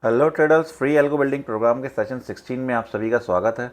Hello traders, free algo building programme के session 16 में आप सभी का स्वागत है।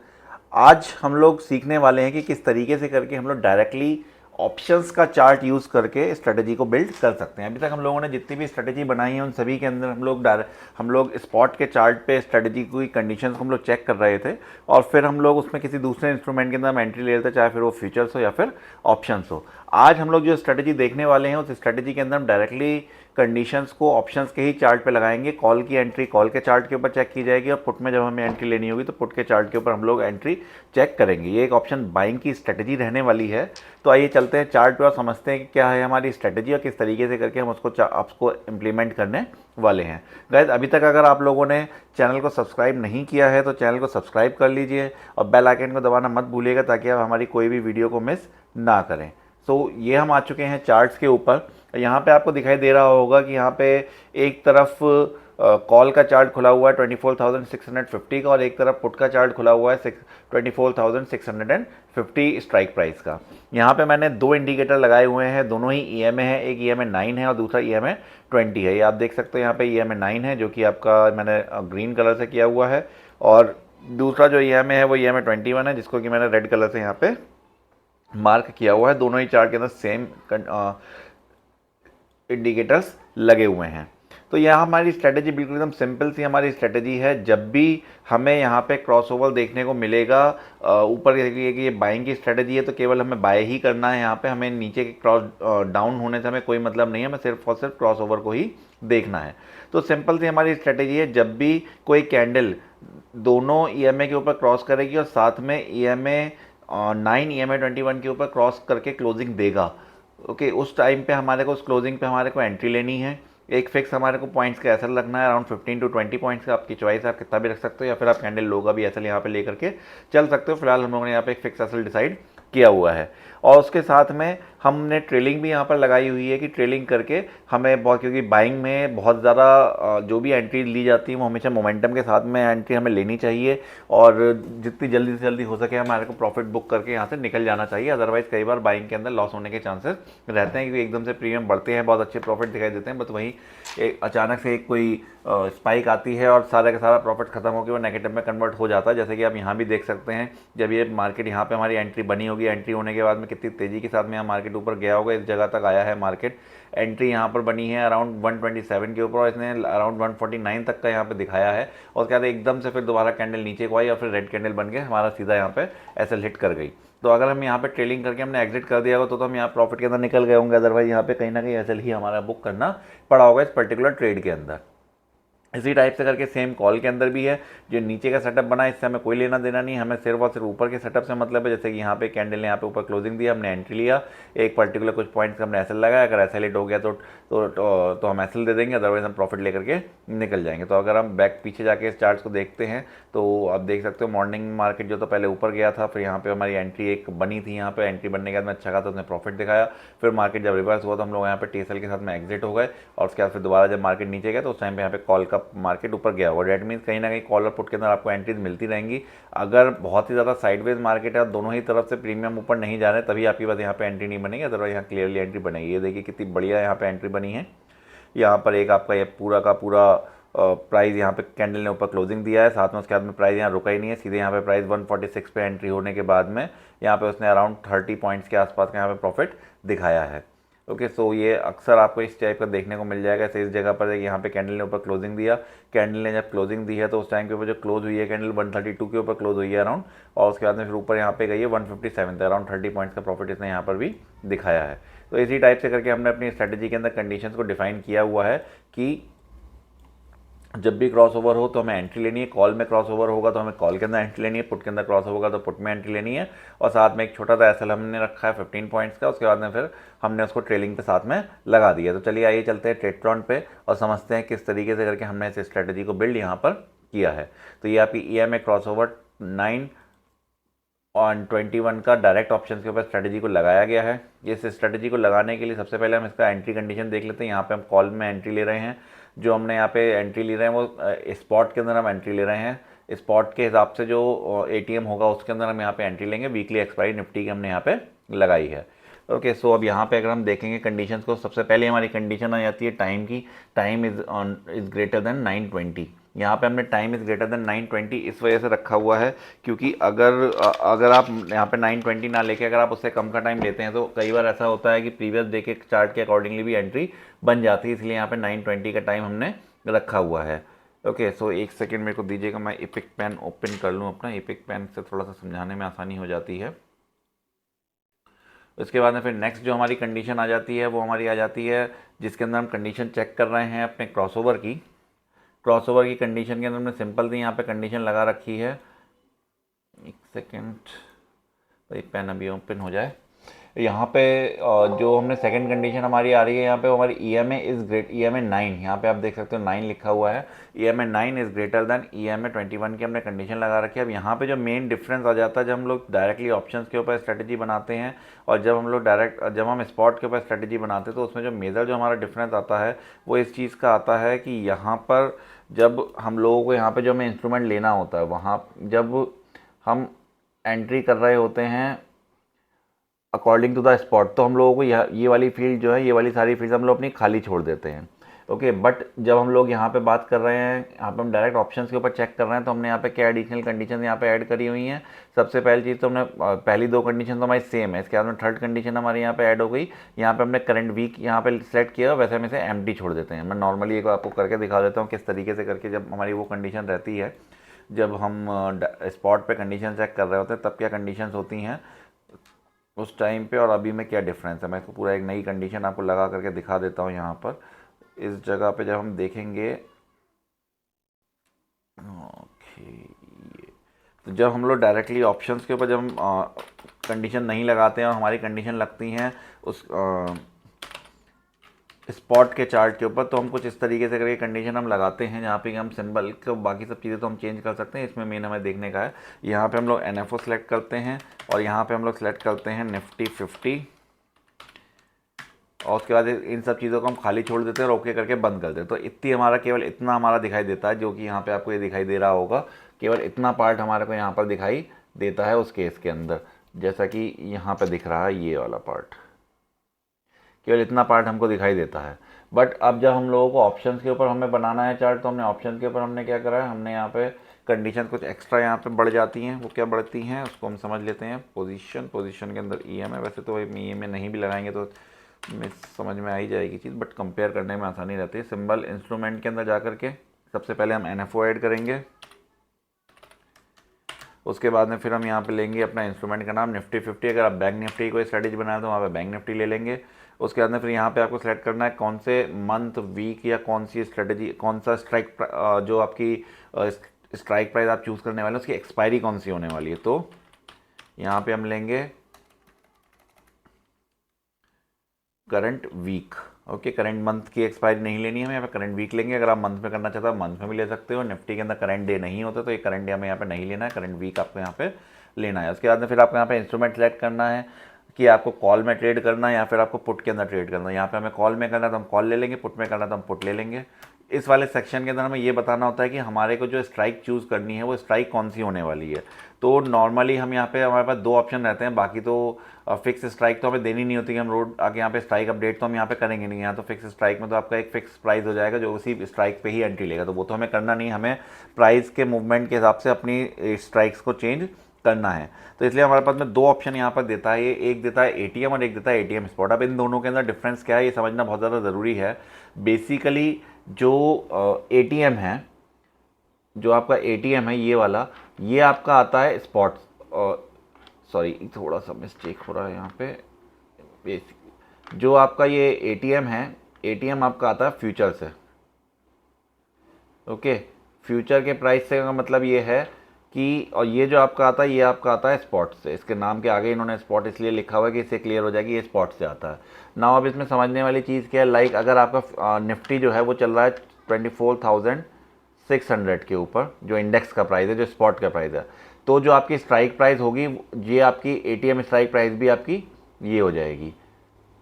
आज हम लोग सीखने वाले हैं कि किस तरीके से करके हम लोग डायरेक्टली ऑप्शंस का चार्ट यूज़ करके स्ट्रेटजी को बिल्ड कर सकते हैं। अभी तक हम लोगों ने जितनी भी स्ट्रेटजी बनाई है उन सभी के अंदर हम लोग स्पॉट के चार्ट पे स्ट्रेटजी की कंडीशंस को हम लोग चेक कर रहे थे और फिर हम लोग उसमें किसी दूसरे इंस्ट्रूमेंट के अंदर हम एंट्री ले लेते, चाहे फिर वो फ्यूचर्स हो या फिर ऑप्शंस हो। आज हम लोग जो स्ट्रेटजी देखने वाले हैं उस स्ट्रेटजी के अंदर हम डायरेक्टली कंडीशंस को ऑप्शंस के ही चार्ट पे लगाएंगे। कॉल की एंट्री कॉल के चार्ट के ऊपर चेक की जाएगी और पुट में जब हमें एंट्री लेनी होगी तो पुट के चार्ट के ऊपर हम लोग एंट्री चेक करेंगे। ये एक ऑप्शन बाइंग की स्ट्रेटजी रहने वाली है। तो आइए चलते हैं चार्ट पे और समझते हैं कि क्या है हमारी स्ट्रेटजी और किस तरीके से करके हम उसको इम्प्लीमेंट करने वाले हैं। गाइस, अभी तक अगर आप लोगों ने चैनल को सब्सक्राइब नहीं किया है तो चैनल को सब्सक्राइब कर लीजिए और बेल आइकन को दबाना मत भूलिएगा ताकि आप हमारी कोई भी वीडियो को मिस ना करें। सो ये हम आ चुके हैं चार्ट्स के ऊपर। यहाँ पे आपको दिखाई दे रहा होगा कि यहाँ पे एक तरफ कॉल का चार्ट खुला हुआ है 24,650 का और एक तरफ पुट का चार्ट खुला हुआ है 24,650 स्ट्राइक प्राइस का। यहाँ पे मैंने दो इंडिकेटर लगाए हुए हैं, दोनों ही ईएमए है। एक ईएमए 9 है और दूसरा ईएमए 20 है। ये आप देख सकते हो, यहाँ पे ईएमए 9 है जो कि आपका मैंने ग्रीन कलर से किया हुआ है और दूसरा जो ईएमए है वो ईएमए 21 है जिसको कि मैंने रेड कलर से यहाँ पे मार्क किया हुआ है। दोनों ही चार्ट के अंदर सेम इंडिकेटर्स लगे हुए हैं। तो यहाँ हमारी स्ट्रेटजी बिल्कुल एकदम सिंपल सी हमारी स्ट्रेटजी है। जब भी हमें यहाँ पे क्रॉसओवर देखने को मिलेगा, ऊपर देखिए कि ये बाइंग की स्ट्रेटजी है तो केवल हमें बाय ही करना है। यहाँ पे हमें नीचे के क्रॉस डाउन होने से हमें कोई मतलब नहीं है, हमें सिर्फ और सिर्फ क्रॉसओवर को ही देखना है। तो सिंपल सी हमारी स्ट्रेटजी है, जब भी कोई कैंडल दोनों ईएमए के ऊपर क्रॉस करेगी और साथ में ईएमए 9 ईएमए 21 के ऊपर क्रॉस करके क्लोजिंग देगा, ओके, उस टाइम पे हमारे को उस क्लोजिंग पे हमारे को एंट्री लेनी है। एक फिक्स हमारे को पॉइंट्स का एसएल रखना है अराउंड 15 टू 20 पॉइंट्स का। आपकी चॉइस है, आप कितना भी रख सकते हो या फिर आप कैंडल लो का भी एसएल यहाँ पे लेकर के चल सकते हो। फिलहाल हम लोगों ने यहाँ पे एक फिक्स एसएल डिसाइड किया हुआ है और उसके साथ में हमने ट्रेलिंग भी यहाँ पर लगाई हुई है कि ट्रेलिंग करके हमें बहुत, क्योंकि बाइंग में बहुत ज़्यादा जो भी एंट्री ली जाती है वो हमेशा मोमेंटम के साथ में एंट्री हमें लेनी चाहिए और जितनी जल्दी से जल्दी हो सके हमारे को प्रॉफिट बुक करके यहाँ से निकल जाना चाहिए। अदरवाइज़ कई बार बाइंग के अंदर लॉस होने के चांसेस रहते हैं क्योंकि एकदम से प्रीमियम बढ़ते हैं, बहुत अच्छे प्रॉफिट दिखाई देते हैं, बट वहीं एक अचानक से एक कोई स्पाइक आती है और सारा का सारा प्रॉफिट खत्म होकर वो नेगेटिव में कन्वर्ट हो जाता है। जैसे कि आप यहाँ भी देख सकते हैं, जब ये मार्केट यहाँ पे हमारी एंट्री बनी होगी, एंट्री होने के बाद में कितनी तेज़ी के साथ में यहाँ मार्केट ऊपर गया होगा, इस जगह तक आया है मार्केट। एंट्री यहाँ पर बनी है अराउंड 127 के ऊपर और इसने अराउंड 149 तक का यहाँ पे दिखाया है और उसके बाद एकदम से फिर दोबारा कैंडल नीचे को आई और फिर रेड कैंडल बन के हमारा सीधा यहाँ पे एसएल हिट कर गई। तो अगर हम यहाँ पे ट्रेलिंग करके हमने एग्जिट कर दिया होगा तो हम यहाँ प्रॉफिट के अंदर निकल गए होंगे। अदरवाइज यहाँ पे कहीं ना कहीं एसएल ही हमारा बुक करना पड़ा होगा इस पर्टिकुलर ट्रेड के अंदर। इसी टाइप से करके सेम कॉल के अंदर भी है। जो नीचे का सेटअप बना है इससे हमें कोई लेना देना नहीं है, हमें सिर्फ और सिर्फ ऊपर के सेटअप से मतलब है। जैसे कि यहाँ पे कैंडल ने यहाँ पे ऊपर क्लोजिंग दिया, हमने एंट्री लिया, एक पर्टिकुलर कुछ पॉइंट्स का हमने एसएल लगाया, अगर एसएल हिट हो गया तो हम एसएल दे देंगे, अदरवाइज हम प्रॉफिट लेकर के निकल जाएंगे। तो अगर हम बैक पीछे जाके इस चार्ट्स को देखते हैं तो आप देख सकते हो मॉर्निंग मार्केट जो तो पहले ऊपर गया था, फिर यहाँ पे हमारी एंट्री एक बनी थी, यहाँ पे एंट्री बनने के बाद में अच्छा खासा उसने प्रॉफिट दिखाया। फिर मार्केट जब रिवर्स हुआ तो हम लोग यहाँ पे टीएसएल के साथ में एग्जिट हो गए और उसके बाद फिर दोबारा जब मार्केट नीचे गया तो उस टाइम पे यहाँ पे कॉल का मार्केट ऊपर गया हुआ। डेट मीन्स कहीं ना कहीं कॉल और पुट के अंदर आपको एंट्रीज मिलती रहेंगी। अगर बहुत ही ज़्यादा साइडवेज मार्केट है और दोनों ही तरफ से प्रीमियम ऊपर नहीं जा रहे तभी आपकी बात यहाँ पे एंट्री नहीं बनेगी, अदरवाइज यहाँ क्लियरली एंट्री बनेगी। ये देखिए कितनी बढ़िया यहाँ पे एंट्री बनी है। यहाँ पर एक आपका ये पूरा का पूरा प्राइस यहाँ पे कैंडल ने ऊपर क्लोजिंग दिया है, साथ में उसके बाद में प्राइस यहाँ रुका ही नहीं है, सीधे यहाँ पे प्राइस 146 पे एंट्री होने के बाद में यहाँ पे उसने अराउंड 30 पॉइंट्स के आसपास का यहाँ पे प्रॉफिट दिखाया है। ओके, सो ये अक्सर आपको इस टाइप का देखने को मिल जाएगा। इस जगह पर यहाँ पे कैंडल ने ऊपर क्लोजिंग दिया, कैंडल ने जब क्लोजिंग दी है तो उस टाइम के ऊपर जो क्लोज हुई है कैंडल 132 के ऊपर क्लोज हुई है अराउंड, और उसके बाद में फिर ऊपर यहाँ पे गई है 157 तक, अराउंड 30 पॉइंट्स का प्रॉफिट इसने यहाँ पर भी दिखाया है। तो इसी टाइप से करके हमने अपनी स्ट्रेटजी के अंदर कंडीशंस को डिफाइन किया हुआ है कि जब भी क्रॉस ओवर हो तो हमें एंट्री लेनी है, कॉल में क्रॉस ओवर होगा तो हमें कॉल के अंदर एंट्री लेनी है, पुट के अंदर क्रॉस होगा तो पुट में एंट्री लेनी है, और साथ में एक छोटा सा एसएल हमने रखा है 15 पॉइंट्स का। उसके बाद में फिर हमने उसको ट्रेलिंग पे साथ में लगा दिया। तो चलिए आइए चलते हैं ट्रेडफ्रंट पे और समझते हैं किस तरीके से करके हमने इस स्ट्रेटजी को बिल्ड यहाँ पर किया है। तो ये आपकी ईएमए क्रॉस ओवर 9 ऑन 21 का डायरेक्ट ऑप्शन के ऊपर स्ट्रेटजी को लगाया गया है। इस स्ट्रेटजी को लगाने के लिए सबसे पहले हम इसका एंट्री कंडीशन देख लेते हैं। यहाँ पे हम कॉल में एंट्री ले रहे हैं, जो हमने यहाँ पे एंट्री ले रहे हैं वो स्पॉट के अंदर हम एंट्री ले रहे हैं। स्पॉट के हिसाब से जो एटीएम होगा उसके अंदर हम यहाँ पे एंट्री लेंगे। वीकली एक्सपायरी निफ्टी की हमने यहाँ पे लगाई है। ओके, सो अब यहाँ पे अगर हम देखेंगे कंडीशंस को, सबसे पहले हमारी कंडीशन आ जाती है टाइम की, टाइम इज़ ग्रेटर देन 920। यहाँ पे हमने टाइम इज़ ग्रेटर देन 920 इस वजह से रखा हुआ है क्योंकि अगर आप यहाँ पे 920 ना लेके अगर आप उससे कम का टाइम लेते हैं तो कई बार ऐसा होता है कि प्रीवियस डे के चार्ट के अकॉर्डिंगली भी एंट्री बन जाती है, इसलिए यहाँ पे 920 का टाइम हमने रखा हुआ है। ओके, सो एक सेकेंड मेरे को दीजिएगा, मैं इपिक पेन ओपन कर लूँ अपना। इपिक पेन से थोड़ा सा समझाने में आसानी हो जाती है। उसके बाद में फिर नेक्स्ट जो हमारी कंडीशन आ जाती है वो हमारी आ जाती है जिसके अंदर हम कंडीशन चेक कर रहे हैं अपने क्रॉसओवर की। क्रॉसओवर की कंडीशन के अंदर हमने सिंपल सी यहाँ पे कंडीशन लगा रखी है। एक सेकेंड भाई, पेन अभी ओपन हो जाए। यहाँ पे जो हमने सेकंड कंडीशन हमारी आ रही है यहाँ पे हमारी EMA इज़ ग्रेट, EMA 9, यहाँ पे आप देख सकते हो 9 लिखा हुआ है। EMA 9 is greater then EMA 21 की हमने कंडीशन लगा रखी है। अब यहाँ पे जो मेन डिफरेंस आ जाता है जब हम लोग डायरेक्टली ऑप्शंस के ऊपर स्ट्रेटजी बनाते हैं और जब हम स्पॉट के ऊपर स्ट्रेटजी बनाते हैं तो उसमें जो मेजर जो हमारा डिफरेंस आता है वो इस चीज़ का आता है कि यहाँ पर जब हम लोगों को यहाँ पर जो हमें इंस्ट्रूमेंट लेना होता है वहाँ जब हम एंट्री कर रहे होते हैं अकॉर्डिंग टू द स्पॉट, तो हम लोगों को ये वाली फील्ड जो है, ये वाली सारी फील्ड हम लोग अपनी खाली छोड़ देते हैं। ओके, बट जब हम लोग यहाँ पे बात कर रहे हैं, यहाँ पे हम डायरेक्ट ऑप्शंस के ऊपर चेक कर रहे हैं तो हमने यहाँ पे क्या एडिशनल कंडीशन यहाँ पे ऐड करी हुई हैं। सबसे पहली चीज़ तो हमने पहली दो कंडीशन तो हमारी सेम है, इसके बाद में थर्ड कंडीशन हमारी यहाँ पे ऐड हो गई। यहाँ पे हमने करंट वीक यहाँ पे सेलेक्ट किया, वैसे हम इसे एम्प्टी छोड़ देते हैं। मैं नॉर्मली एक आपको करके दिखा देता हूँ किस तरीके से करके जब हमारी वो कंडीशन रहती है, जब हम स्पॉट पे कंडीशन चेक कर रहे होते हैं तब क्या कंडीशंस होती हैं उस टाइम पे और अभी में क्या डिफरेंस है। मैं इसको पूरा एक नई कंडीशन आपको लगा करके दिखा देता हूँ। यहाँ पर इस जगह पे जब हम देखेंगे, ओके, तो जब हम लोग डायरेक्टली ऑप्शंस के ऊपर जब हम कंडीशन नहीं लगाते हैं और हमारी कंडीशन लगती हैं उस स्पॉट के चार्ट के ऊपर, तो हम कुछ इस तरीके से करके कंडीशन हम लगाते हैं जहाँ पे हम सिंबल को, बाकी सब चीज़ें तो हम चेंज कर सकते हैं। इसमें मेन हमें देखने का है, यहाँ पे हम लोग NFO सेलेक्ट करते हैं और यहाँ पे हम लोग सेलेक्ट करते हैं निफ्टी 50 और उसके बाद इन सब चीज़ों को हम खाली छोड़ देते हैं और ओके करके बंद कर देते हैं। तो इतनी हमारा केवल इतना हमारा दिखाई देता है, जो कि यहाँ पर आपको ये दिखाई दे रहा होगा, केवल इतना पार्ट हमारे को यहाँ पर दिखाई देता है उस केस के अंदर, जैसा कि यहाँ पर दिख रहा है ये वाला पार्ट, केवल इतना पार्ट हमको दिखाई देता है। बट अब जब हम लोगों को ऑप्शंस के ऊपर हमें बनाना है चार्ट, तो हमने ऑप्शन के ऊपर हमने क्या करा है, हमने यहाँ पे कंडीशन कुछ एक्स्ट्रा यहाँ पे बढ़ जाती हैं। वो क्या बढ़ती हैं उसको हम समझ लेते हैं। पोजीशन के अंदर EMA, वैसे तो EMA नहीं भी लगाएंगे तो समझ में आ ही जाएगी चीज़, बट कंपेयर करने में आसानी रहती है। सिंबल इंस्ट्रूमेंट के अंदर जा करके सबसे पहले हम NFO ऐड करेंगे, उसके बाद में फिर हम यहाँ पे लेंगे अपना इंस्ट्रूमेंट का नाम निफ्टी 50। अगर आप बैंक निफ्टी कोई स्ट्रेटेजी बनाए तो वहाँ पे बैंक निफ्टी ले लेंगे। उसके बाद में फिर यहाँ पे आपको सेलेक्ट करना है कौन से मंथ, वीक या कौन सी स्ट्रेटेजी, कौन सा स्ट्राइक जो आपकी स्ट्राइक प्राइस आप चूज़ करने वाले हैं उसकी एक्सपायरी कौन सी होने वाली है। तो यहाँ पे हम लेंगे current week. Okay, current month की एक्सपायरी नहीं लेनी है हमें, यहाँ पे करंट वीक लेंगे। अगर आप मंथ में करना चाहते हो मंथ में भी ले सकते हो। निफ्टी के अंदर करंट डे नहीं होता तो ये करंट डे हमें यहाँ पे नहीं लेना है, करंट वीक आपको यहाँ पे लेना है। उसके बाद में फिर आपको यहाँ पे इंस्ट्रूमेंट सेलेक्ट करना है कि आपको कॉल में ट्रेड करना है या फिर आपको पुट के अंदर ट्रेड करना है। यहाँ पे हमें कॉल में करना है तो हम कॉल ले लेंगे, पुट में करना है तो हम पुट ले लेंगे। इस वाले सेक्शन के अंदर हमें ये बताना होता है कि हमारे को जो स्ट्राइक चूज़ करनी है वो स्ट्राइक कौन सी होने वाली है। तो नॉर्मली हम यहाँ पे हमारे पास दो ऑप्शन रहते हैं, बाकी तो फिक्स स्ट्राइक तो हमें देनी नहीं होती कि हम रोड आके यहाँ पे स्ट्राइक अपडेट तो हम यहाँ पे करेंगे नहीं। यहाँ तो फिक्स स्ट्राइक में तो आपका एक फिक्स प्राइस हो जाएगा जो उसी स्ट्राइक पे ही एंट्री लेगा, तो वो तो हमें करना नहीं, हमें प्राइस के मूवमेंट के हिसाब से अपनी स्ट्राइक्स को चेंज करना है। तो इसलिए हमारे पास में दो ऑप्शन यहाँ पर देता है, ये एक देता है ATM और एक देता है ATM स्पॉट। अब इन दोनों के अंदर डिफरेंस क्या है ये समझना बहुत ज़्यादा ज़रूरी है। बेसिकली जो ATM है, जो आपका ATM है ये वाला, ये आपका आता है स्पॉट, सॉरी थोड़ा सा मिस्टेक हो रहा है यहाँ पे। बेसिक जो आपका ये ATM है, ATM आपका आता है फ्यूचर से। ओके, फ्यूचर के प्राइस से का मतलब ये है कि, और ये जो आपका आता है ये आपका आता है स्पॉट से। इसके नाम के आगे इन्होंने स्पॉट इसलिए लिखा हुआ है कि इससे क्लियर हो जाएगी ये स्पॉट से आता है ना। अब इसमें समझने वाली चीज़ क्या है, लाइक अगर आपका निफ्टी जो है वो चल रहा है 24,600 के ऊपर, जो इंडेक्स का प्राइस है, जो स्पॉट का प्राइस है, तो जो आपकी स्ट्राइक प्राइस होगी ये आपकी ATM स्ट्राइक प्राइस भी आपकी ये हो जाएगी,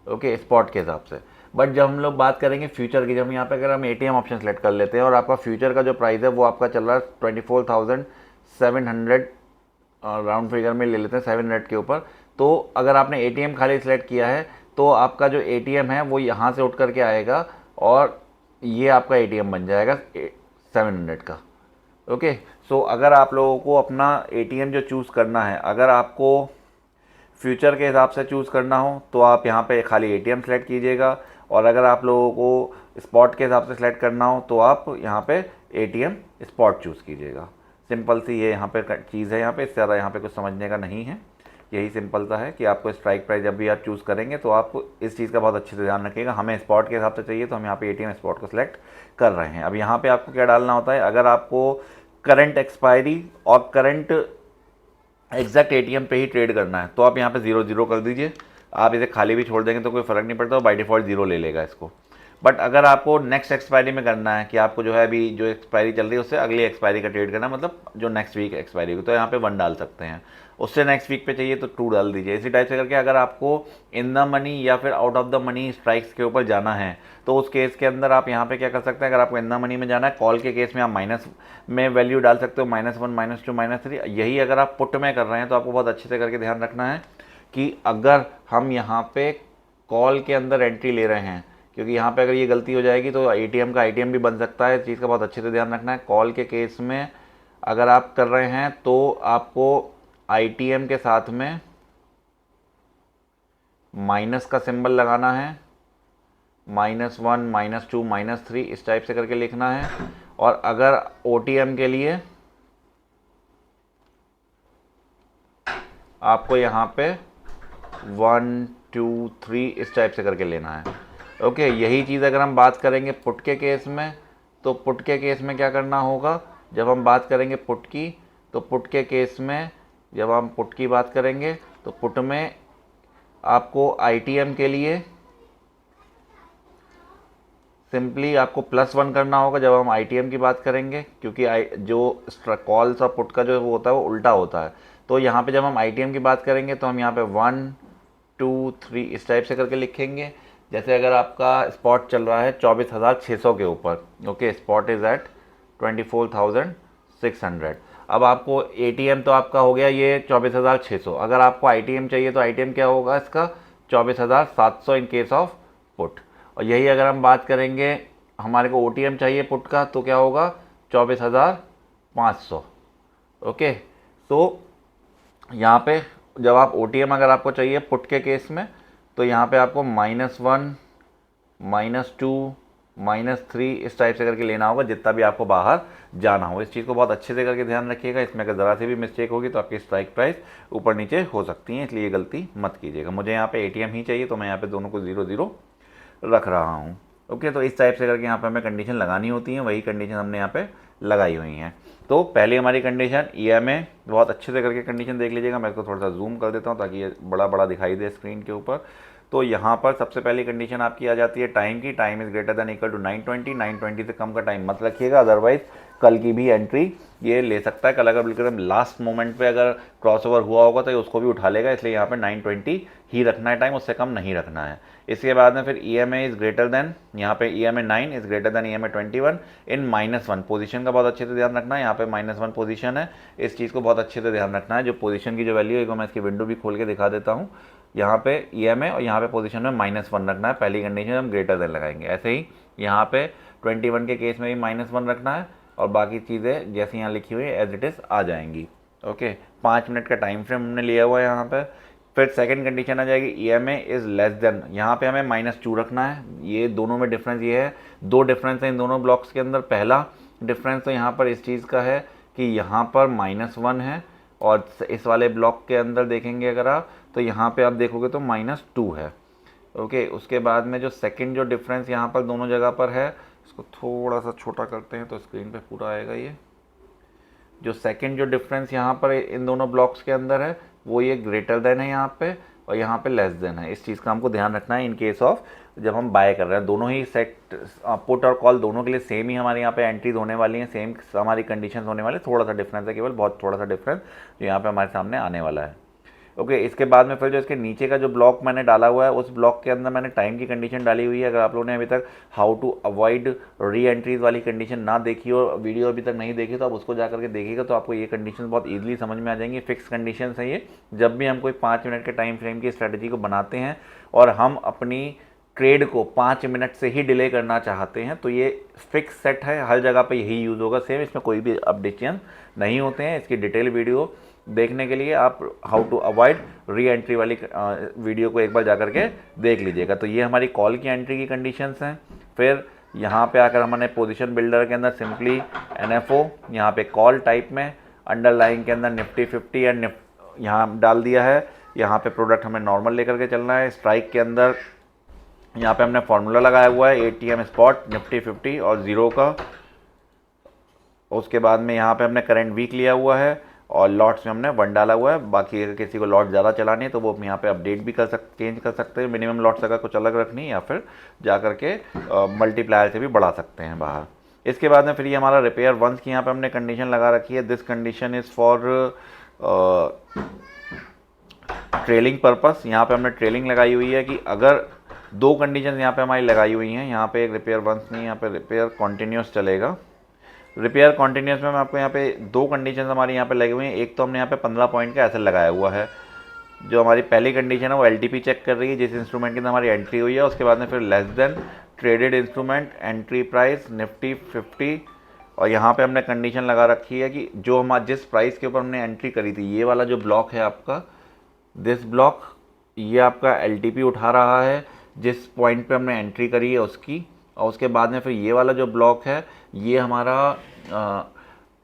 ओके, स्पॉट के हिसाब से। बट जब हम लोग बात करेंगे फ्यूचर की, जब यहाँ पे अगर हम ATM ऑप्शन सेलेक्ट कर लेते हैं और आपका फ्यूचर का जो प्राइस है वो आपका चल रहा है 24,700, राउंड फिगर में ले लेते हैं 700 के ऊपर, तो अगर आपने ATM खाली सेलेक्ट किया है तो आपका जो ATM है वो यहाँ से उठ करके आएगा और ये आपका ATM बन जाएगा 700 का। ओके, सो अगर आप लोगों को अपना ATM जो चूज़ करना है, अगर आपको फ्यूचर के हिसाब से चूज़ करना हो तो आप यहाँ पे खाली ATM सेलेक्ट कीजिएगा, और अगर आप लोगों को स्पॉट के हिसाब से सेलेक्ट करना हो तो आप यहाँ पे ATM स्पॉट चूज़ कीजिएगा। सिंपल सी ये यहाँ पे चीज़ है, यहाँ पे इससे ज़्यादा यहाँ पे कुछ समझने का नहीं है। यही सिंपलता है कि आपको स्ट्राइक प्राइस जब भी आप चूज़ करेंगे तो आप इस चीज़ का बहुत अच्छे से ध्यान रखिएगा। हमें स्पॉट के हिसाब से चाहिए तो हम यहाँ पे ATM स्पॉट को सिलेक्ट कर रहे हैं। अब यहाँ पे आपको क्या डालना होता है, अगर आपको करंट एक्सपायरी और करंट एग्जैक्ट ATM पे ही ट्रेड करना है तो आप यहाँ पे 0 कर दीजिए। आप इसे खाली भी छोड़ देंगे तो कोई फ़र्क नहीं पड़ता, बाय डिफ़ॉल्ट 0 ले लेगा इसको। बट अगर आपको नेक्स्ट एक्सपायरी में करना है कि आपको जो है अभी जो एक्सपायरी चल रही है उससे अगली एक्सपायरी का ट्रेड करना है, मतलब जो नेक्स्ट वीक एक्सपायरी होगी, तो यहाँ पे 1 डाल सकते हैं। उससे नेक्स्ट वीक पे चाहिए तो 2 डाल दीजिए। इसी टाइप से करके अगर आपको इन द मनी या फिर out of the money strikes के ऊपर जाना है तो उस केस के अंदर आप यहाँ पे क्या कर सकते हैं, अगर आपको इन द मनी में जाना है, कॉल के केस में आप माइनस में वैल्यू डाल सकते हो, -1, -2, -3। यही अगर आप पुट में कर रहे हैं तो आपको बहुत अच्छे से करके ध्यान रखना है कि अगर हम यहाँ पे कॉल के अंदर एंट्री ले रहे हैं, क्योंकि यहाँ पे अगर ये गलती हो जाएगी तो ATM का ITM भी बन सकता है। इस चीज़ का बहुत अच्छे से ध्यान रखना है। कॉल के केस में अगर आप कर रहे हैं तो आपको ITM के साथ में माइनस का सिंबल लगाना है, -1, -2, -3 इस टाइप से करके लिखना है। और अगर OTM के लिए आपको यहाँ पे 1, 2, 3 इस टाइप से करके लेना है। ओके, यही चीज़ अगर हम बात करेंगे पुट के केस में, तो पुट के केस में क्या करना होगा, जब हम बात करेंगे पुट की, तो पुट के केस में जब हम पुट की बात करेंगे तो पुट में आपको ITM के लिए सिंपली आपको +1 करना होगा जब हम ITM की बात करेंगे, क्योंकि जो कॉल्स और पुट का जो वो होता है वो उल्टा होता है। तो यहाँ पे जब हम ITM की बात करेंगे तो हम यहाँ पे 1, 2, 3 इस टाइप से करके लिखेंगे। जैसे अगर आपका स्पॉट चल रहा है 24,600 के ऊपर, ओके, स्पॉट इज़ एट 24,600। अब आपको ATM तो आपका हो गया ये 24,600। अगर आपको ITM चाहिए तो ITM क्या होगा इसका, 24,700 इन केस ऑफ पुट। और यही अगर हम बात करेंगे हमारे को OTM चाहिए पुट का तो क्या होगा, 24,500। ओके, तो यहाँ पे जब आप OTM अगर आपको चाहिए पुट के केस में तो यहाँ पे आपको -1, -2, -3 इस टाइप से करके लेना होगा जितना भी आपको बाहर जाना हो। इस चीज़ को बहुत अच्छे से करके ध्यान रखिएगा। इसमें अगर ज़रा सी भी मिस्टेक होगी तो आपकी स्ट्राइक प्राइस ऊपर नीचे हो सकती है, इसलिए ये गलती मत कीजिएगा। मुझे यहाँ पे ATM ही चाहिए तो मैं यहाँ पे दोनों को 0 रख रहा हूँ। ओके, तो इस टाइप से करके यहाँ पे हमें कंडीशन लगानी होती है, वही कंडीशन हमने यहाँ पे लगाई हुई हैं। तो पहली हमारी कंडीशन EMA, बहुत अच्छे से करके कंडीशन देख लीजिएगा। मैं इसको थोड़ा सा जूम कर देता हूँ ताकि ये बड़ा बड़ा दिखाई दे स्क्रीन के ऊपर। तो यहाँ पर सबसे पहली कंडीशन आपकी आ जाती है टाइम की। Time is greater than equal to 920। 920 से कम का टाइम मत रखिएगा, अदरवाइज कल की भी एंट्री ये ले सकता है। कल अगर बिल्कुल एकदम लास्ट मोमेंट पे अगर क्रॉसओवर हुआ होगा तो ये उसको भी उठा लेगा, इसलिए यहाँ पे 920 ही रखना है टाइम, उससे कम नहीं रखना है। इसके बाद में फिर EMA इज़ ग्रेटर देन, यहाँ पे EMA 9 is greater then EMA 21 in -1। Position का बहुत अच्छे से ध्यान रखना है, यहाँ पे -1 पोजीशन है, इस चीज़ को बहुत अच्छे से ध्यान रखना है। जो पोजीशन की जो वैल्यू है, मैं इसकी विंडो भी खोल के दिखा देता हूँ। यहाँ पे EMA और यहाँ पे पोजीशन में -1 रखना है। पहली कंडीशन हम ग्रेटर देन लगाएंगे। ऐसे ही यहाँ पे 21 के केस में भी -1 रखना है और बाकी चीज़ें जैसी यहाँ लिखी हुई है एज इट इज़ आ जाएंगी। ओके, 5 मिनट का टाइम फ्रेम हमने लिया हुआ है यहाँ पे। फिर सेकंड कंडीशन आ जाएगी EMA इज़ लेस देन, यहाँ पे हमें -2 रखना है। ये दोनों में डिफरेंस ये है, 2 डिफरेंस है इन दोनों ब्लॉक्स के अंदर। पहला डिफरेंस तो यहाँ पर इस चीज़ का है कि यहाँ पर -1 है और इस वाले ब्लॉक के अंदर देखेंगे अगर आप तो यहाँ पे आप देखोगे तो -2 है। ओके, उसके बाद में जो सेकंड जो डिफरेंस यहाँ पर दोनों जगह पर है, इसको थोड़ा सा छोटा करते हैं तो स्क्रीन पे पूरा आएगा। ये जो सेकंड जो डिफरेंस यहाँ पर इन दोनों ब्लॉक्स के अंदर है वो ये ग्रेटर देन है यहाँ पे और यहाँ पे लेस देन है। इस चीज़ का हमको ध्यान रखना है इन केस ऑफ जब हम बाय कर रहे हैं। दोनों ही सेट पुट और कॉल दोनों के लिए सेम ही हमारे यहाँ पे एंट्रीज होने वाली हैं, सेम हमारी कंडीशंस होने वाले, थोड़ा सा डिफरेंस है, केवल बहुत थोड़ा सा डिफरेंस जो यहाँ पे हमारे सामने आने वाला है। ओके, इसके बाद में फिर जो इसके नीचे का जो ब्लॉक मैंने डाला हुआ है उस ब्लॉक के अंदर मैंने टाइम की कंडीशन डाली हुई है। अगर आप लोगों ने अभी तक हाउ टू अवॉइड री एंट्रीज वाली कंडीशन ना देखी हो, वीडियो अभी तक नहीं देखी, तो आप उसको जा करके देखिएगा तो आपको ये कंडीशन बहुत ईजिली समझ में आ जाएंगी। फिक्स कंडीशन है ये। जब भी हम कोई 5 मिनट के टाइम फ्रेम की स्ट्रेटजी को बनाते हैं और हम अपनी ट्रेड को 5 मिनट से ही डिले करना चाहते हैं तो ये फिक्स सेट है, हर जगह पे यही यूज़ होगा सेम, इसमें कोई भी अपडेशन नहीं होते हैं। इसकी डिटेल वीडियो देखने के लिए आप how to avoid re entry वाली वीडियो को एक बार जा करके देख लीजिएगा। तो ये हमारी कॉल की एंट्री की कंडीशंस हैं। फिर यहाँ पे आकर हमने पोजीशन बिल्डर के अंदर सिंपली NFO यहाँ पे कॉल टाइप में अंडरलाइन के अंदर निफ्टी 50 एंड यहाँ डाल दिया है। यहाँ पे प्रोडक्ट हमें नॉर्मल लेकर के चलना है। स्ट्राइक के अंदर यहाँ पे हमने फॉर्मूला लगाया हुआ है ATM स्पॉट निफ्टी 50 और 0 का। उसके बाद में यहाँ पे हमने करंट वीक लिया हुआ है और लॉट्स में हमने 1 डाला हुआ है। बाकी अगर किसी को लॉट ज़्यादा चलानी है तो वो यहाँ पे अपडेट भी कर चेंज कर सकते हैं, मिनिमम लॉट्स अगर कुछ अलग रखनी है, या फिर जा करके मल्टीप्लायर से भी बढ़ा सकते हैं बाहर। इसके बाद में फिर ये हमारा रिपेयर वंस की यहाँ पे हमने कंडीशन लगा रखी है। This condition is for trailing purpose. यहाँ पे हमने ट्रेलिंग लगाई हुई है कि अगर 2 कंडीशन यहाँ पे हमारी लगाई हुई हैं। यहाँ पे एक रिपेयर वंस नहीं, यहाँ पे रिपेयर कॉन्टीन्यूस चलेगा। रिपेयर कॉन्टीन्यूस में आपको यहाँ पे 2 कंडीशन हमारी यहाँ पे लगी हुई हैं। एक तो हमने यहाँ पे 15 पॉइंट का एसएल लगाया हुआ है। जो हमारी पहली कंडीशन है वो LTP चेक कर रही है जिस इंस्ट्रूमेंट के अंदर हमारी एंट्री हुई है। उसके बाद में फिर less than traded instrument entry price Nifty 50, और यहाँ पे हमने कंडीशन लगा रखी है कि जो हमारा जिस प्राइस के ऊपर हमने एंट्री करी थी, ये वाला जो ब्लॉक है आपका, दिस ब्लॉक, ये आपका LTP उठा रहा है जिस पॉइंट पे हमने एंट्री करी है उसकी। और उसके बाद में फिर ये वाला जो ब्लॉक है ये हमारा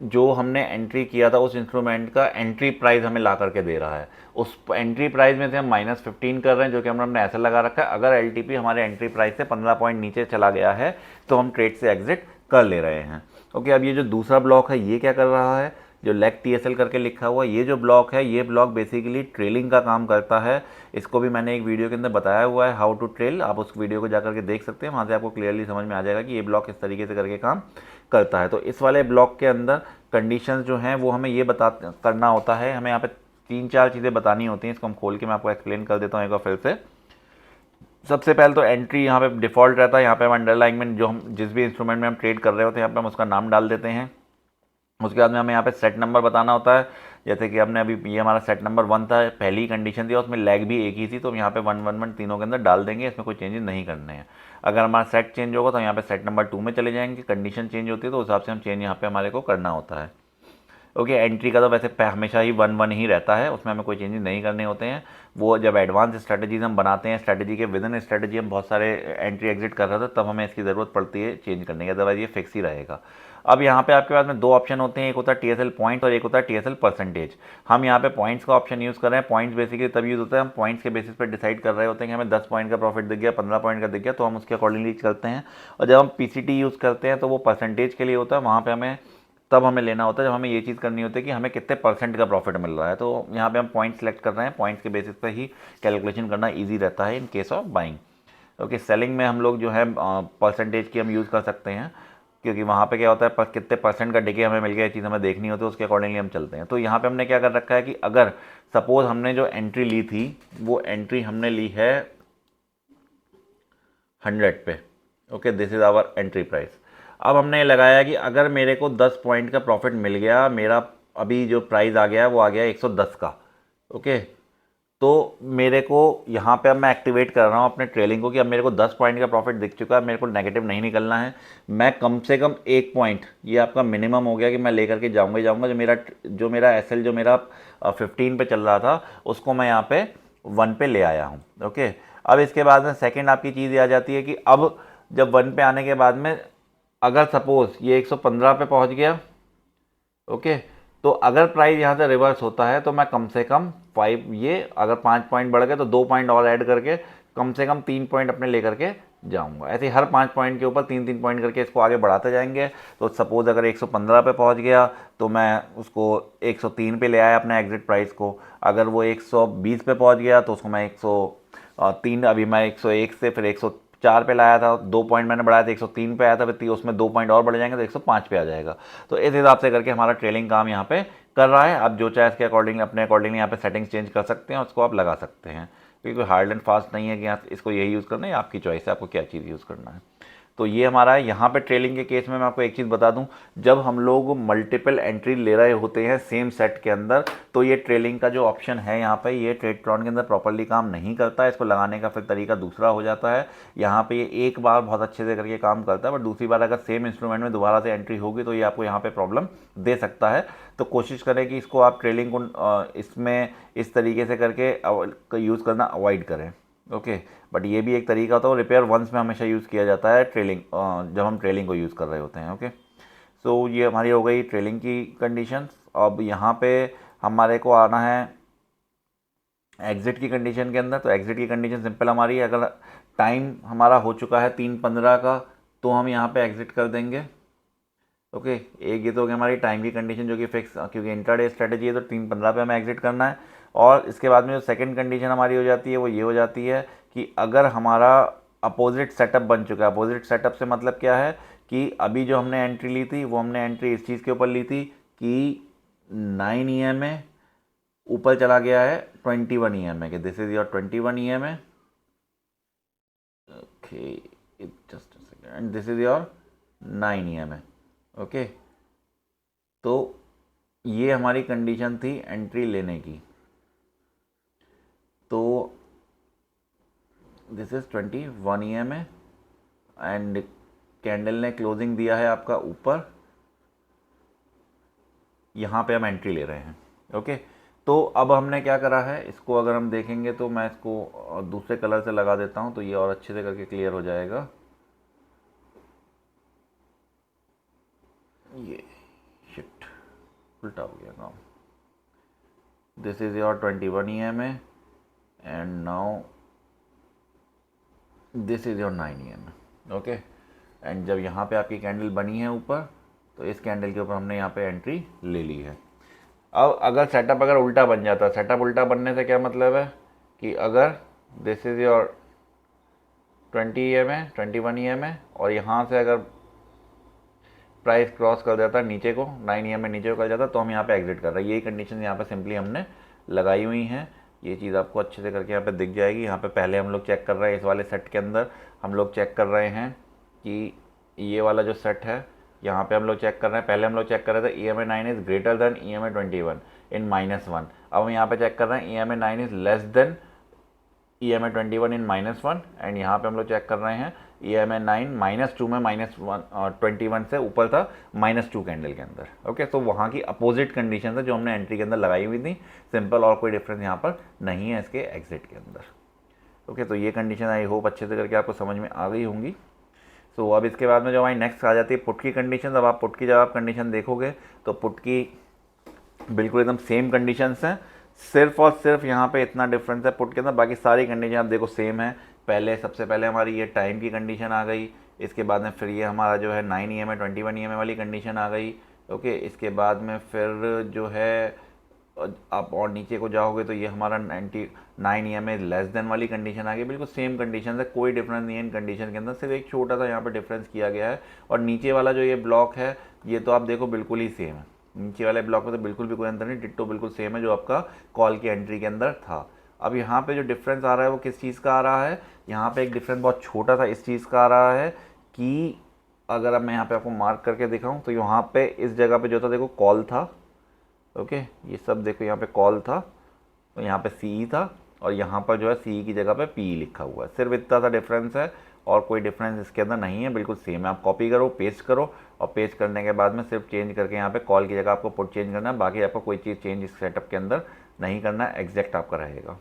जो हमने एंट्री किया था उस इंस्ट्रूमेंट का एंट्री प्राइस हमें ला करके दे रहा है। उस एंट्री प्राइस में से हम -15 कर रहे हैं, जो कि हमने ऐसा लगा रखा है अगर LTP हमारे एंट्री प्राइस से 15 पॉइंट नीचे चला गया है तो हम ट्रेड से एग्जिट कर ले रहे हैं। ओके, अब ये जो दूसरा ब्लॉक है ये क्या कर रहा है, जो लेग TSL करके लिखा हुआ ये जो ब्लॉक है, ये ब्लॉक बेसिकली ट्रेलिंग का काम करता है। इसको भी मैंने एक वीडियो के अंदर बताया हुआ है हाउ टू ट्रेल, आप उस वीडियो को जाकर के देख सकते हैं, वहाँ से आपको क्लियरली समझ में आ जाएगा कि ये ब्लॉक किस तरीके से करके काम करता है। तो इस वाले ब्लॉक के अंदर कंडीशंस जो हैं वो हमें ये करना होता है, हमें यहाँ पे 3-4 चीज़ें बतानी होती हैं। इसको हम खोल के मैं आपको एक्सप्लेन कर देता हूँ एक बार फिर से। सबसे पहले तो एंट्री यहाँ पे डिफ़ॉल्ट रहता है। यहाँ पे हम अंडरलाइन में जो हम जिस भी इंस्ट्रूमेंट में हम ट्रेड कर रहे होते हैं यहाँ पे हम उसका नाम डाल देते हैं। उसके बाद में हमें यहाँ पे सेट नंबर बताना होता है। जैसे कि हमने अभी ये हमारा सेट नंबर 1 था, पहली कंडीशन थी और उसमें लैग भी एक ही थी, तो हम यहाँ पे 111 तीनों के अंदर डाल देंगे, इसमें कोई चेंजेस नहीं करने हैं। अगर हमारा सेट चेंज होगा तो यहाँ पे सेट नंबर 2 में चले जाएंगे। कंडीशन चेंज होती है तो उस हिसाब से हम चेंज यहाँ पे हमारे को करना होता है। ओके, एंट्री का तो वैसे हमेशा ही 1-1 ही रहता है, उसमें हमें कोई चेंजेस नहीं करने होते हैं। वो जब एडवांस स्ट्रेटजीज हम बनाते हैं, स्ट्रेटजी के विद इन स्ट्रेटजी हम बहुत सारे एंट्री एग्जिट कर रहे थे, तब हमें इसकी ज़रूरत पड़ती है चेंज करने की, अदरवाइज ये फिक्स ही रहेगा। अब यहाँ पे आपके पास में 2 ऑप्शन होते हैं, एक होता है TSL पॉइंट और एक होता है TSL परसेंटेज। हम यहाँ पे पॉइंट्स का ऑप्शन यूज़ कर रहे हैं। पॉइंट्स बेसिकली तब यूज़ होता है, हम पॉइंट्स के बेसिस पर डिसाइड कर रहे होते हैं कि हमें 10 पॉइंट का प्रॉफिट दिख गया, 15 पॉइंट का दिख गया, तो हम उसके अकॉर्डिंगली करते हैं। और जब हम PCT यूज़ करते हैं तो वो परसेंटेज के लिए होता है, वहाँ पर हमें तब हमें लेना होता है जब हमें ये चीज़ करनी होती है कि हमें कितने % का प्रॉफिट मिल रहा है। तो यहाँ पे हम पॉइंट सेलेक्ट कर रहे हैं, पॉइंट्स के बेसिस पे ही कैलकुलेशन करना इजी रहता है in case of buying. Okay, selling में हम लोग जो है परसेंटेज की हम यूज़ कर सकते हैं, क्योंकि वहाँ पे क्या होता है कितने % का डिके हमें मिल गया, ये चीज़ हमें देखनी होती है, उसके अकॉर्डिंगली हम चलते हैं। तो यहाँ पे हमने क्या कर रखा है कि अगर सपोज हमने जो एंट्री ली थी वो एंट्री हमने ली है 100 पे। Okay, this is our entry price. अब हमने ये लगाया कि अगर मेरे को 10 पॉइंट का प्रॉफिट मिल गया, मेरा अभी जो प्राइस आ गया वो आ गया 110 का। ओके, तो मेरे को यहाँ पे अब मैं एक्टिवेट कर रहा हूँ अपने ट्रेलिंग को कि अब मेरे को 10 पॉइंट का प्रॉफिट दिख चुका है, मेरे को नेगेटिव नहीं निकलना है। मैं कम से कम 1 पॉइंट, ये आपका मिनिमम हो गया कि मैं लेकर के जाऊँगा ही जाऊँगा। जो मेरा SL जो मेरा 15 पे चल रहा था उसको मैं यहाँ पे 1 पे ले आया हूँ। ओके, अब इसके बाद में सेकेंड आपकी चीज़ ये आ जाती है कि अब जब 1 पे आने के बाद में अगर सपोज़ ये 115 पे पहुंच गया, ओके, तो अगर प्राइस यहाँ से रिवर्स होता है तो मैं कम से कम 5, ये अगर 5 पॉइंट बढ़ गए तो 2 पॉइंट और ऐड करके कम से कम 3 पॉइंट अपने लेकर के जाऊँगा। ऐसे हर 5 पॉइंट के ऊपर 3-3 पॉइंट करके इसको आगे बढ़ाते जाएंगे। तो सपोज़ अगर 115 पे पहुँच गया तो मैं उसको 103 पे ले आया अपने एग्जिट प्राइस को। अगर वो 120 पे पहुँच गया तो उसको मैं 103, अभी मैं 101 से फिर 4 पे लाया था, 2 पॉइंट मैंने बढ़ाया था 103 पे आया था, फिर उसमें 2 पॉइंट और बढ़ जाएंगे तो 105 पे आ जाएगा। तो इस हिसाब से करके हमारा ट्रेलिंग काम यहाँ पे कर रहा है। आप जो चाहे इसके अकॉर्डिंग अपने अकॉर्डिंगली यहाँ पे सेटिंग्स चेंज कर सकते हैं, उसको आप लगा सकते हैं, क्योंकि कोई हार्ड एंड फास्ट नहीं है कि यहाँ इसको यही यूज़ करना है, आपकी चॉइस है आपको क्या चीज़ यूज़ करना है। तो ये हमारा है। यहाँ पे ट्रेलिंग के केस में मैं आपको एक चीज़ बता दूं, जब हम लोग मल्टीपल एंट्री ले रहे होते हैं सेम सेट के अंदर, तो ये ट्रेलिंग का जो ऑप्शन है यहाँ पे, ये ट्रेडट्रॉन के अंदर प्रॉपर्ली काम नहीं करता है। इसको लगाने का फिर तरीका दूसरा हो जाता है। यहाँ पे ये एक बार बहुत अच्छे से करके काम करता है, बट दूसरी बार अगर सेम इंस्ट्रूमेंट में दोबारा से एंट्री होगी तो ये आपको यहाँ पे प्रॉब्लम दे सकता है। तो कोशिश करें कि इसको आप ट्रेलिंग को इसमें इस तरीके से करके यूज़ करना अवॉइड करें। ओके, बट ये भी एक तरीका होता है। रिपेयर वंस में हमेशा यूज़ किया जाता है ट्रेलिंग, जब हम ट्रेलिंग को यूज़ कर रहे होते हैं। ओके, सो ये हमारी हो गई ट्रेलिंग की कंडीशन। अब यहाँ पे हमारे को आना है एग्जिट की कंडीशन के अंदर। तो एग्जिट की कंडीशन सिंपल हमारी है, अगर टाइम हमारा हो चुका है 3:15 का तो हम यहाँ पे एग्जिट कर देंगे। ओके, एक ये तो हो गई हमारी टाइम की कंडीशन जो कि फिक्स, क्योंकि इंट्राडे स्ट्रेटेजी है तो 3:15 पे हमें एग्जिट करना है। और इसके बाद में जो सेकंड कंडीशन हमारी हो जाती है वो ये हो जाती है कि अगर हमारा अपोजिट सेटअप बन चुका है। अपोजिट सेटअप से मतलब क्या है कि अभी जो हमने एंट्री ली थी वो हमने एंट्री इस चीज़ के ऊपर ली थी कि 9 EMA ऊपर चला गया है 21 EMA के। This is your 21 EMA। Okay, just a second, and this is your 9 EMA। Okay, तो ये हमारी कंडीशन थी एंट्री लेने की। तो this is 21 EMA and candle ने क्लोजिंग दिया है आपका ऊपर, यहाँ पे हम एंट्री ले रहे हैं। ओके, तो अब हमने क्या करा है, इसको अगर हम देखेंगे तो मैं इसको दूसरे कलर से लगा देता हूँ तो ये और अच्छे से करके क्लियर हो जाएगा। ये शिट, उल्टा हो गया काम। This is your 21 EMA and now this is your 9 EMA। Okay, and जब यहाँ पे आपकी कैंडल बनी है ऊपर, तो इस कैंडल के ऊपर हमने यहाँ पे एंट्री ले ली है। अब अगर सेटअप अगर उल्टा बन जाता है, सेटअप उल्टा बनने से क्या मतलब है कि अगर this is your 20 EMA 21 EMA और यहाँ से अगर प्राइस क्रॉस कर देता है नीचे को, 9 EMA नीचे को कर जाता तो हम यहाँ पे एग्जिट कर रहे हैं। यही कंडीशन यहाँ पे सिंपली हमने लगाई हुई हैं। ये चीज़ आपको अच्छे से करके यहाँ पे दिख जाएगी। यहाँ पे पहले हम लोग चेक कर रहे हैं, इस वाले सेट के अंदर हम लोग चेक कर रहे हैं कि ये वाला जो सेट है यहाँ पे हम लोग चेक कर रहे हैं। पहले हम लोग चेक कर रहे थे EMA 9 is greater then EMA 21 इन -1। अब हम यहाँ पे चेक कर रहे हैं EMA 9 is less than EMA 21 in -1 and यहाँ पे हम लोग चेक कर रहे हैं EMA 9 -2 में -21 से ऊपर था -2 कैंडल के अंदर। ओके, तो वहाँ की अपोजिट कंडीशन है जो हमने एंट्री के अंदर लगाई हुई थी, सिंपल, और कोई डिफरेंस यहाँ पर नहीं है इसके एग्जिट के अंदर। ओके, तो ये कंडीशन आई होप अच्छे से करके आपको समझ में आ गई होंगी। सो अब इसके बाद में जो हमारी नेक्स्ट आ जाती है पुट की कंडीशन। अब आप पुट की जब आप कंडीशन देखोगे तो पुट की बिल्कुल एकदम सेम कंडीशंस हैं, सिर्फ और सिर्फ यहाँ पे इतना डिफरेंस है पुट के अंदर, बाकी सारी कंडीशन आप देखो सेम है। पहले सबसे पहले हमारी ये टाइम की कंडीशन आ गई, इसके बाद में फिर ये हमारा जो है 9 EMA 21 EMA वाली कंडीशन आ गई। ओके, इसके बाद में फिर जो है आप और नीचे को जाओगे तो ये हमारा 9 EMA लेस देन वाली कंडीशन आ गई। बिल्कुल सेम कंडीशन है, कोई डिफरेंस नहीं है इन कंडीशन के अंदर, सिर्फ एक छोटा सा यहाँ पे डिफरेंस किया गया है। और नीचे वाला जो ये ब्लॉक है ये तो आप देखो बिल्कुल ही सेम है, नीचे वाले ब्लॉक में तो बिल्कुल भी कोई अंतर नहीं, डिट्टो बिल्कुल सेम है जो आपका कॉल की एंट्री के अंदर था। अब यहाँ पे जो डिफरेंस आ रहा है वो किस चीज़ का आ रहा है, यहाँ पे एक डिफरेंस बहुत छोटा सा इस चीज़ का आ रहा है कि अगर अब मैं यहाँ पे आपको मार्क करके दिखाऊं तो यहाँ पे इस जगह पे जो था देखो कॉल था। ओके, ये सब देखो यहाँ पे कॉल था, तो यहाँ पे CE था और यहाँ पर जो है CE की जगह पे PE लिखा हुआ है। सिर्फ इतना सा डिफरेंस है और कोई डिफरेंस इसके अंदर नहीं है, बिल्कुल सेम है। आप कॉपी करो, पेस्ट करो और पेस्ट करने के बाद में सिर्फ चेंज करके यहाँ पे कॉल की जगह आपको पुट चेंज करना है, बाकी आपको कोई चीज़ चेंज इस सेटअप के अंदर नहीं करना है, एग्जैक्ट आपका रहेगा।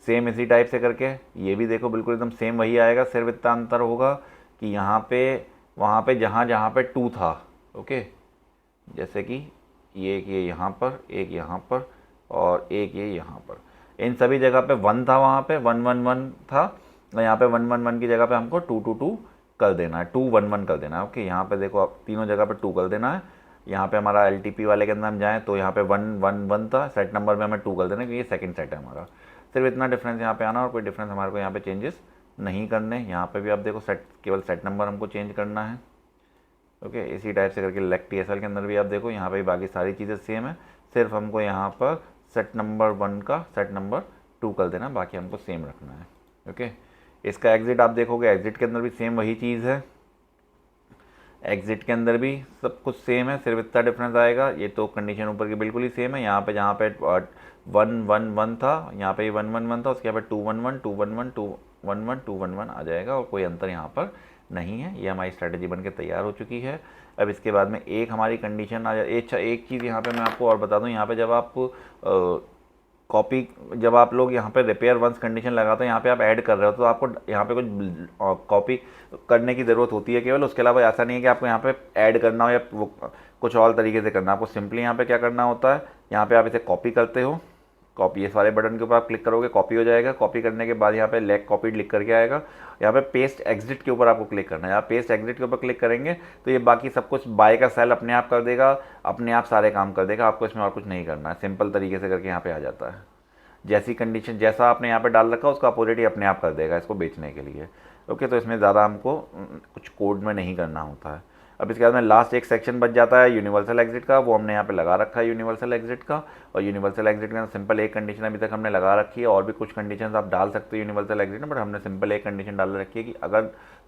सेम इसी टाइप से करके ये भी देखो बिल्कुल एकदम सेम वही आएगा, सिर्फ इतना अंतर होगा कि यहाँ पे वहाँ पे जहाँ जहाँ पे 2 था। ओके, जैसे कि ये एक ये यहाँ पर, एक यहाँ पर और एक ये यहाँ पर, इन सभी जगह पे 1 था, वहाँ पे 111 था और यहाँ पे 111 की जगह पे हमको 222 कर देना है, 211 कर देना है। ओके, यहाँ पे देखो आप तीनों जगह पे 2 कर देना है। यहाँ पे हमारा LTP वाले के अंदर हम जाएँ तो यहाँ पे 111 था, सेट नंबर में हमें 2 कर देना है क्योंकि ये सेकंड सेट है हमारा। सिर्फ इतना डिफरेंस यहाँ पे आना और कोई डिफरेंस हमारे को यहाँ पे चेंजेस नहीं करने। यहाँ पे भी आप देखो सेट, केवल सेट नंबर हमको चेंज करना है। ओके, इसी टाइप से करके लेग TSL के अंदर भी आप देखो यहाँ पे बाकी सारी चीज़ें सेम है, सिर्फ हमको यहाँ पर सेट नंबर 1 का सेट नंबर 2 कर देना, बाकी हमको सेम रखना है। ओके, इसका एग्ज़िट आप देखोगे, एग्ज़िट के अंदर भी सेम वही चीज़ है, एग्ज़िट के अंदर भी सब कुछ सेम है, सिर्फ इतना डिफरेंस आएगा। ये तो कंडीशन ऊपर की बिल्कुल ही सेम है, यहाँ पे जहाँ पे 111 था, यहाँ पे 111 था, उसके यहाँ पे 211 211 211 211 आ जाएगा, और कोई अंतर यहाँ पर नहीं है। ये हमारी स्ट्रैटेजी बनके तैयार हो चुकी है। अब इसके बाद में एक हमारी कंडीशन आ जाए। अच्छा, एक चीज़ यहाँ पे मैं आपको और बता दूँ, यहाँ पे जब आप कॉपी, जब आप लोग यहाँ पे रिपेयर वंस कंडीशन लगाते हो, यहाँ पे आप ऐड कर रहे हो, तो आपको यहाँ पे कुछ कॉपी करने की ज़रूरत होती है केवल। उसके अलावा ऐसा नहीं है कि आपको यहाँ पे ऐड करना हो या वो कुछ और तरीके से करना। आपको सिंपली यहाँ पे क्या करना होता है, यहाँ पे आप इसे कॉपी करते हो, कॉपी, ये सारे बटन के ऊपर आप क्लिक करोगे, कॉपी हो जाएगा। कॉपी करने के बाद यहाँ पे लेग कॉपीड लिख करके आएगा, यहाँ पे पेस्ट एग्जिट के ऊपर आपको क्लिक करना है। आप पेस्ट एग्जिट के ऊपर क्लिक करेंगे तो ये बाकी सब कुछ बाय का सेल अपने आप कर देगा, अपने आप सारे काम कर देगा, आपको इसमें और कुछ नहीं करना है। सिंपल तरीके से करके यहाँ पे आ जाता है। जैसी कंडीशन जैसा आपने यहाँ पे डाल रखा उसका अपोजिट ही अपने आप कर देगा इसको बेचने के लिए। ओके, तो इसमें ज़्यादा हमको कुछ कोड में नहीं करना होता है। अब इसके बाद में लास्ट एक सेक्शन बच जाता है यूनिवर्सल एग्जिट का, वो हमने यहाँ पे लगा रखा है यूनिवर्सल एग्जिट का। और यूनिवर्सल एग्जिट में सिंपल एक कंडीशन अभी तक हमने लगा रखी है, और भी कुछ कंडीशन आप डाल सकते हो यूनिवर्सल एग्जिट में, बट हमने सिंपल एक कंडीशन डाल रखी है कि अगर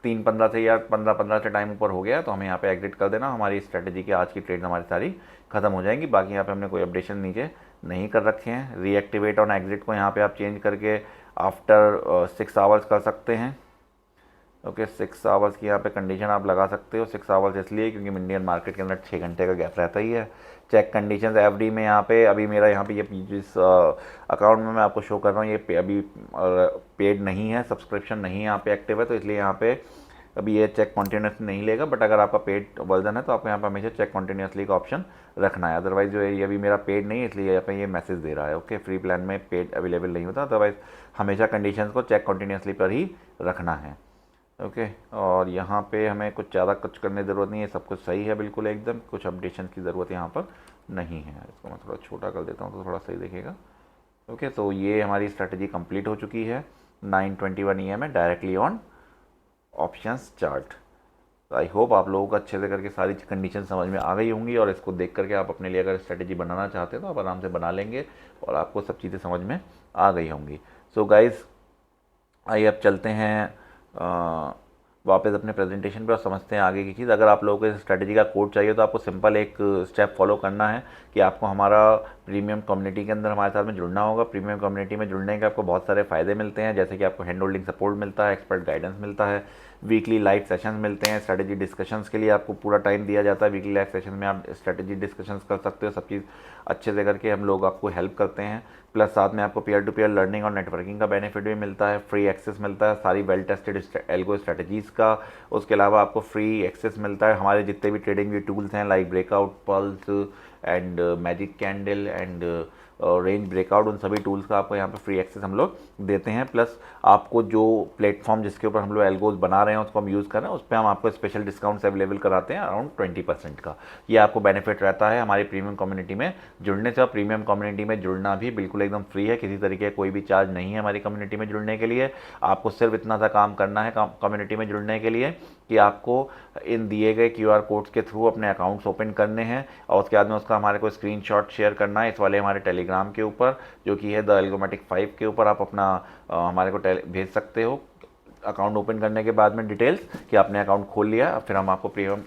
3-15 से या 15-15 से टाइम ऊपर हो गया तो हमें यहाँ पे एग्जिट कर देना। हमारी स्ट्रेटेजी की आज की ट्रेड हमारी सारी खत्म हो जाएंगी। बाकी यहाँ पे हमने कोई अपडेशन नीचे नहीं कर रखे हैं। रीएक्टिवेट ऑन एग्जिट को यहाँ पे आप चेंज करके आफ्टर 6 आवर्स कर सकते हैं। ओके, 6 आवर्स की यहाँ पे कंडीशन आप लगा सकते हो। 6 आवर्स इसलिए क्योंकि इंडियन मार्केट के अंदर 6 घंटे का गैप रहता ही है। चेक कंडीशंस एवरी में यहाँ पे अभी मेरा यहाँ पे ये जिस अकाउंट में मैं आपको शो कर रहा हूँ ये अभी पेड नहीं है, सब्सक्रिप्शन नहीं यहाँ पे एक्टिव है, तो इसलिए यहाँ पे अभी ये चेक कॉन्टीन्यूसली नहीं लेगा। बट अगर आपका पेड वर्जन है तो आपको यहाँ पर हमेशा चेक कॉन्टीन्यूसली का ऑप्शन रखना है। अदरवाइज जो है ये अभी मेरा पेड नहीं है इसलिए यहाँ पे ये मैसेज दे रहा है। ओके, फ्री प्लान में पेड अवेलेबल नहीं होता, अदरवाइज हमेशा कंडीशंस को चेक कॉन्टीन्यूसली पर ही रखना है। ओके, और यहाँ पे हमें कुछ ज़्यादा कुछ करने की ज़रूरत नहीं है, सब कुछ सही है बिल्कुल एकदम, कुछ अपडेशन की ज़रूरत यहाँ पर नहीं है। इसको मैं थोड़ा छोटा कर देता हूँ तो थोड़ा सही दिखेगा। ओके, तो ये हमारी स्ट्रैटेजी कंप्लीट हो चुकी है 921 EM है directly on options chart. I hope आप लोगों को अच्छे से करके सारी कंडीशन समझ में आ गई होंगी, और इसको देख करके आप अपने लिए अगर स्ट्रैटेजी बनाना चाहते हैं तो आप आराम से बना लेंगे और आपको सब चीज़ें समझ में आ गई होंगी। सो गाइज़, आइए अब चलते हैं वापस अपने प्रेजेंटेशन पे और समझते हैं आगे की चीज़। अगर आप लोगों को इस स्ट्रैटेजी का कोड चाहिए तो आपको सिंपल एक स्टेप फॉलो करना है कि आपको हमारा प्रीमियम कम्युनिटी के अंदर हमारे साथ में जुड़ना होगा। प्रीमियम कम्युनिटी में जुड़ने के आपको बहुत सारे फ़ायदे मिलते हैं, जैसे कि आपको हैंड होल्डिंग सपोर्ट मिलता है, एक्सपर्ट गाइडेंस मिलता है, वीकली लाइव सेशंस मिलते हैं, स्ट्रैटेजी डिस्कशंस के लिए आपको पूरा टाइम दिया जाता है। वीकली लाइव सेशन में आप स्ट्रैटेजी डिस्कशंस कर सकते हो, सब चीज़ अच्छे से करके हम लोग आपको हेल्प करते हैं। प्लस साथ में आपको पीयर टू पीयर लर्निंग और नेटवर्किंग का बेनिफिट भी मिलता है, फ्री एक्सेस मिलता है सारी वेल टेस्टेड एल्गो स्ट्रैटेजीज़ का। उसके अलावा आपको फ्री एक्सेस मिलता है हमारे जितने भी ट्रेडिंग के टूल्स हैं, like breakout, pulse and magic candle and range breakout, उन सभी टूल्स का आपको यहाँ पे फ्री एक्सेस हम लोग देते हैं। प्लस आपको जो प्लेटफॉर्म जिसके ऊपर हम लोग एल्गोज बना रहे हैं उसको हम यूज़ कर रहे हैं, उस पर हम आपको स्पेशल डिस्काउंट्स अवेलेबल कराते हैं अराउंड 20% का। ये आपको बेनिफिट रहता है हमारी प्रीमियम कम्युनिटी में जुड़ने से। और प्रीमियम कम्युनिटी में जुड़ना भी बिल्कुल एकदम फ्री है, किसी तरीके का कोई भी चार्ज नहीं है हमारी कम्युनिटी में जुड़ने के लिए। आपको सिर्फ इतना सा काम करना है कम्युनिटी में जुड़ने के लिए कि आपको इन दिए गए QR कोड्स के थ्रू अपने अकाउंट्स ओपन करने हैं, और उसके बाद में उसका हमारे को स्क्रीनशॉट शेयर करना है इस वाले हमारे टेलीग्राम के ऊपर, जो कि है द एल्गोमेटिक 5 के ऊपर। आप अपना हमारे को भेज सकते हो अकाउंट ओपन करने के बाद में डिटेल्स कि आपने अकाउंट खोल लिया, फिर हम आपको प्रीमियम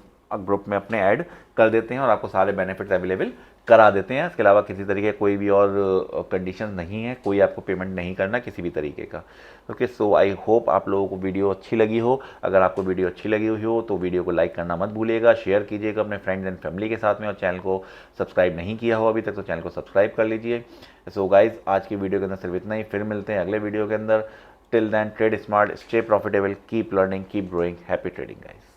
ग्रुप में अपने ऐड कर देते हैं और आपको सारे बेनिफिट्स अवेलेबल करा देते हैं। इसके अलावा किसी तरीके कोई भी और कंडीशन नहीं है, कोई आपको पेमेंट नहीं करना किसी भी तरीके का। ओके, सो आई होप आप लोगों को वीडियो अच्छी लगी हो। अगर आपको वीडियो अच्छी लगी हुई हो तो वीडियो को लाइक करना मत भूलिएगा, शेयर कीजिएगा अपने फ्रेंड्स एंड फैमिली के साथ में, और चैनल को सब्सक्राइब नहीं किया हो अभी तक तो चैनल को सब्सक्राइब कर लीजिए। सो गाइज, आज की वीडियो के अंदर सिर्फ इतना ही, फिर मिलते हैं अगले वीडियो के अंदर। Till then, trade smart, stay profitable, keep learning, keep growing, happy trading guys.